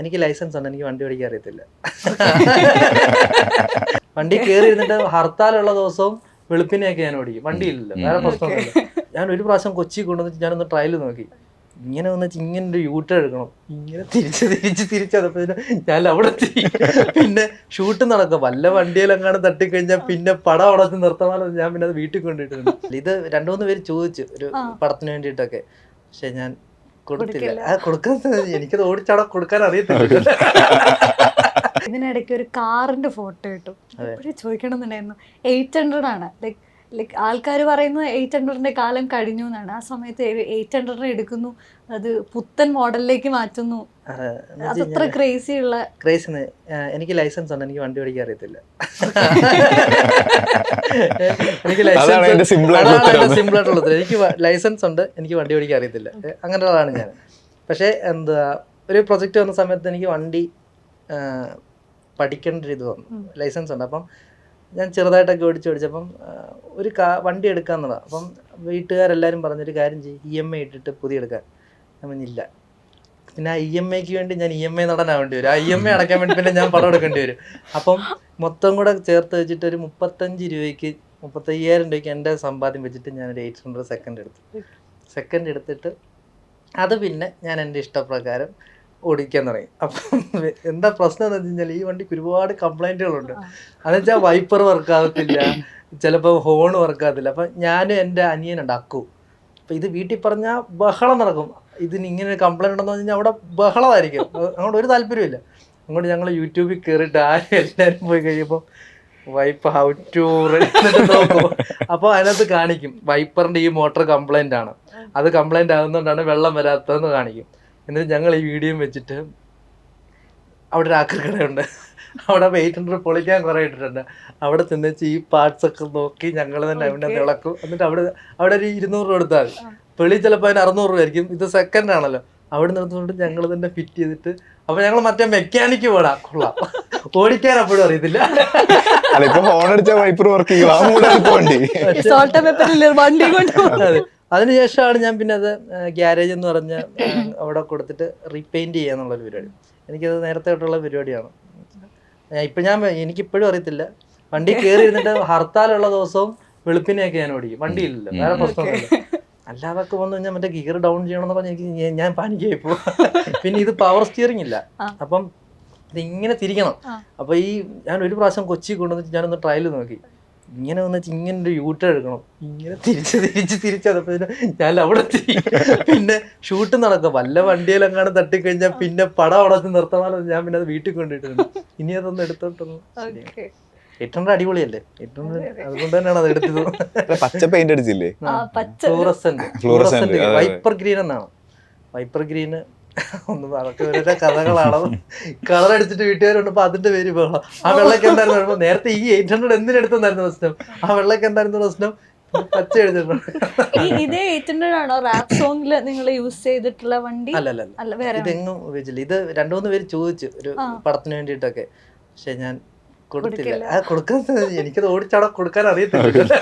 എനിക്ക് ലൈസൻസ് ഉണ്ട്, എനിക്ക് വണ്ടി ഓടിക്കാൻ അറിയത്തില്ല. വണ്ടി കയറി ഇരുന്നിട്ട് ഹർത്താലുള്ള ദിവസവും വെളുപ്പിനെയൊക്കെ ഞാൻ ഓടിക്കും. വണ്ടിയില്ലല്ലോ, വേറെ പ്രശ്നമൊന്നുമില്ല. ഞാൻ ഒരു പ്രാവശ്യം കൊച്ചി കൊണ്ടുവന്നിട്ട് ഞാനൊന്ന് ട്രയൽ നോക്കി. ഇങ്ങനെ വന്നിട്ട് ഇങ്ങനെ ഒരു യൂട്ടേൺ എടുക്കണം, ഇങ്ങനെ തിരിച്ചതപ്പോ ഞാൻ അവിടെ എത്തി. പിന്നെ ഷൂട്ട് നടക്കും, വല്ല വണ്ടിയിലെങ്ങാനും തട്ടിക്കഴിഞ്ഞാൽ പിന്നെ പടം അവിടെ നിർത്തമാനോ ഞാൻ പിന്നെ അത് വീട്ടിൽ കൊണ്ടുപോയിട്ടുണ്ട്. ഇത് 2-3 പേര് ചോദിച്ചു ഒരു പടത്തിന് വേണ്ടിയിട്ടൊക്കെ, പക്ഷെ ഞാൻ കൊടുത്തില്ല. കൊടുക്കുന്നത് എനിക്കത് ഓടിച്ചാടാ കൊടുക്കാൻ അറിയത്തില്ല. ഇതിനിടയ്ക്ക് ഒരു കാറിന്റെ ഫോട്ടോ കിട്ടും, എപ്പോഴും ചോദിക്കണം എന്നുണ്ടായിരുന്നു. 800 ആണ്. ലൈക്ക് ആൾക്കാർ പറയുന്നത് 800ന്റെ കാലം കഴിഞ്ഞു എന്നാണ്. ആ സമയത്ത് 800 എടുക്കുന്നു, അത് പുത്തൻ മോഡലിലേക്ക് മാറ്റുന്നു. അതത്ര ക്രേസി ഉള്ള എനിക്ക് ലൈസൻസ് ഉണ്ട്, എനിക്ക് വണ്ടി ഓടിക്കാൻ അറിയത്തില്ല. സിമ്പിൾ ആയിട്ടുള്ളത്. എനിക്ക് ലൈസൻസ് ഉണ്ട്, എനിക്ക് വണ്ടി ഓടിക്കാൻ അറിയത്തില്ല. അങ്ങനെയുള്ളതാണ് ഞാൻ. പക്ഷേ എന്താ, ഒരു പ്രൊജക്റ്റ് വന്ന സമയത്ത് എനിക്ക് വണ്ടി പഠിക്കേണ്ട ഒരു ഇത് വന്നു. ലൈസൻസ് ഉണ്ട്, അപ്പം ഞാൻ ചെറുതായിട്ടൊക്കെ ഓടിച്ചപ്പം ഒരു വണ്ടി എടുക്കാന്നുള്ളതാണ്. അപ്പം വീട്ടുകാരെല്ലാവരും പറഞ്ഞൊരു കാര്യം ചെയ്യും, EMI ഇട്ടിട്ട് പുതിയ എടുക്കാൻ. ഞാൻ പറഞ്ഞില്ല. പിന്നെ ആ EMIക്ക് വേണ്ടി ഞാൻ EMI നടനാവേണ്ടി വരും. ആ EMI അടയ്ക്കാൻ വേണ്ടി പിന്നെ ഞാൻ പണം എടുക്കേണ്ടി വരും. അപ്പം മൊത്തം കൂടെ ചേർത്ത് വെച്ചിട്ട് ഒരു 35,000 രൂപയ്ക്ക് എൻ്റെ സമ്പാദ്യം വെച്ചിട്ട് ഞാനൊരു 800 സെക്കൻഡ് എടുത്തിട്ട് അത് പിന്നെ ഞാൻ എൻ്റെ ഇഷ്ടപ്രകാരം ഓടിക്കാൻ തുടങ്ങി. അപ്പം എന്താ പ്രശ്നം എന്ന് വെച്ച് കഴിഞ്ഞാൽ, ഈ വണ്ടിക്ക് ഒരുപാട് കംപ്ലൈൻറ്റുകളുണ്ട്. അതെന്ന് വെച്ചാൽ വൈപ്പർ വർക്കാകത്തില്ല, ചിലപ്പോൾ ഹോൺ വർക്കാകത്തില്ല. അപ്പം ഞാനും എൻ്റെ അനിയനുണ്ട് അക്കു. അപ്പം ഇത് വീട്ടിൽ പറഞ്ഞാൽ ബഹളം നടക്കും. ഇതിന് ഇങ്ങനെ ഒരു കംപ്ലൈൻറ്റ് ഉണ്ടെന്ന് പറഞ്ഞു കഴിഞ്ഞാൽ അവിടെ ബഹളമായിരിക്കും. അങ്ങോട്ട് ഒരു താല്പര്യമില്ല. അങ്ങോട്ട് ഞങ്ങൾ യൂട്യൂബിൽ കയറിയിട്ട് എല്ലാവരും പോയി കഴിയുമ്പോൾ വൈപ്പ് ഹൗ ടു എന്നിട്ട് നോക്കും. അപ്പോൾ അതിനകത്ത് കാണിക്കും വൈപ്പറിൻ്റെ ഈ മോട്ടർ കംപ്ലൈൻ്റ് ആണ്, അത് കംപ്ലൈൻ്റ് ആകുന്നതുകൊണ്ടാണ് വെള്ളം വരാത്തതെന്ന് കാണിക്കും. എന്നിട്ട് ഞങ്ങൾ ഈ വീഡിയോ വെച്ചിട്ട് അവിടെ ഒരു ആക്രിക്കടയുണ്ട്, അവിടെ 800 പൊളിക്കാൻ കുറേ ഇട്ടിട്ടുണ്ട്. അവിടെ ചെന്നിച്ച് ഈ പാർട്സ് ഒക്കെ നോക്കി ഞങ്ങൾ തന്നെ അവിടെ ഇളക്കും. എന്നിട്ട് അവിടെ ഒരു 200 രൂപ കൊടുത്താൽ മതി. വെളി ചിലപ്പോൾ അതിന് 600 രൂപ ആയിരിക്കും. ഇത് സെക്കൻഡ് ആണല്ലോ. അവിടെ നിർത്തുകൊണ്ട് ഞങ്ങൾ തന്നെ ഫിറ്റ് ചെയ്തിട്ട്, അപ്പൊ ഞങ്ങൾ മറ്റേ മെക്കാനിക്ക് പോടാ കൊള്ളാം, ഓടിക്കാൻ അപ്പോഴും അറിയത്തില്ല. അതിനുശേഷമാണ് ഞാൻ പിന്നെ അത് ഗ്യാരേജ് എന്ന് പറഞ്ഞ അവിടെ കൊടുത്തിട്ട് റീപെയിൻറ്റ് ചെയ്യാന്നുള്ളൊരു പരിപാടി. എനിക്കത് നേരത്തെ തൊട്ടുള്ള പരിപാടിയാണ്. എനിക്കിപ്പോഴും അറിയത്തില്ല. വണ്ടി കയറി ഇരുന്നിട്ട് ഹർത്താലുള്ള ദിവസവും വെളുപ്പിനെയൊക്കെ ഞാൻ ഓടിക്കും. വണ്ടിയില്ലല്ലോ, വേറെ പ്രശ്നമൊന്നുമില്ല. അല്ലാതൊക്കെ വന്നു കഴിഞ്ഞാൽ മറ്റേ ഗിയർ ഡൗൺ ചെയ്യണമെന്ന് പറഞ്ഞാൽ ഞാൻ പാനിക്കായി പോകും. പിന്നെ ഇത് പവർ സ്റ്റിയറിംഗ് ഇല്ല, അപ്പം ഇത് ഇങ്ങനെ തിരിക്കണം. അപ്പോൾ ഞാൻ ഒരു പ്രാവശ്യം കൊച്ചി കൊണ്ടുവന്നിട്ട് ഞാനൊന്ന് ട്രയൽ നോക്കി. ഇങ്ങനെ വന്നിട്ട് ഇങ്ങനെ ഒരു യൂട്ടേൺ എടുക്കണം, ഇങ്ങനെ തിരിച്ചതപ്പോ ഞാൻ അവിടെ എത്തി. പിന്നെ ഷൂട്ട് നടക്കും, വല്ല വണ്ടിയിലെങ്ങാനും തട്ടിക്കഴിഞ്ഞാൽ പിന്നെ പടം അവിടെ നിർത്തമാനോ ഞാൻ പിന്നെ അത് വീട്ടിൽ കൊണ്ടുപോയിട്ടുണ്ട്. ഇനി അതൊന്നും എടുത്തോട്ടൊന്നും. 800 അടിപൊളിയല്ലേ, 800 അതുകൊണ്ട് തന്നെയാണ് അത് എടുത്തത്. പച്ച പെയിന്റ് അടിച്ചില്ലേ, ഫ്ലൂറസെന്റ് വൈപ്പർ ഗ്രീൻ എന്നാണ്. വൈപ്പർ ഗ്രീന് ഒന്നും അതൊക്കെ ഓരോ കഥകളാണ്. കളർ അടിച്ചിട്ട് വീട്ടുകാരുണ്ട്, അപ്പൊ അതിന്റെ പേര് ബഹളം. ആ വെള്ളക്ക് എന്തായിരുന്നു നേരത്തെ ഈ 800 എന്തിനെടുത്തെന്നായിരുന്നു പ്രശ്നം, ആ വെള്ളക്ക് എന്തായിരുന്നു പ്രശ്നം, പച്ച എഴുതിട്ടുണ്ട്. ഇതേ 800 ആണോ റാപ്പ് സോങ്ങില് നിങ്ങൾ യൂസ് ചെയ്തിട്ടുള്ള വണ്ടി? അല്ല, ഇതെങ്ങും ഉപയോഗിച്ചില്ല. ഇത് 2-3 പേര് ചോദിച്ചു ഒരു പടത്തിന് വേണ്ടിയിട്ടൊക്കെ, പക്ഷെ ഞാൻ കൊടുത്തില്ല. കൊടുക്കുന്നത് എനിക്കത് ഓടിച്ചാടാ കൊടുക്കാൻ അറിയത്തില്ല.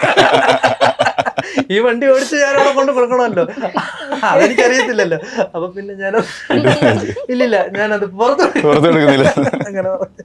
ഈ വണ്ടി ഓടിച്ച് ഞാൻ അവിടെ കൊണ്ട് കൊടുക്കണമല്ലോ, അതെനിക്കറിയത്തില്ലല്ലോ. അപ്പൊ പിന്നെ ഇല്ലില്ല, ഞാനത് പുറത്തെടുക്കുന്നില്ല അങ്ങനെ പറഞ്ഞു.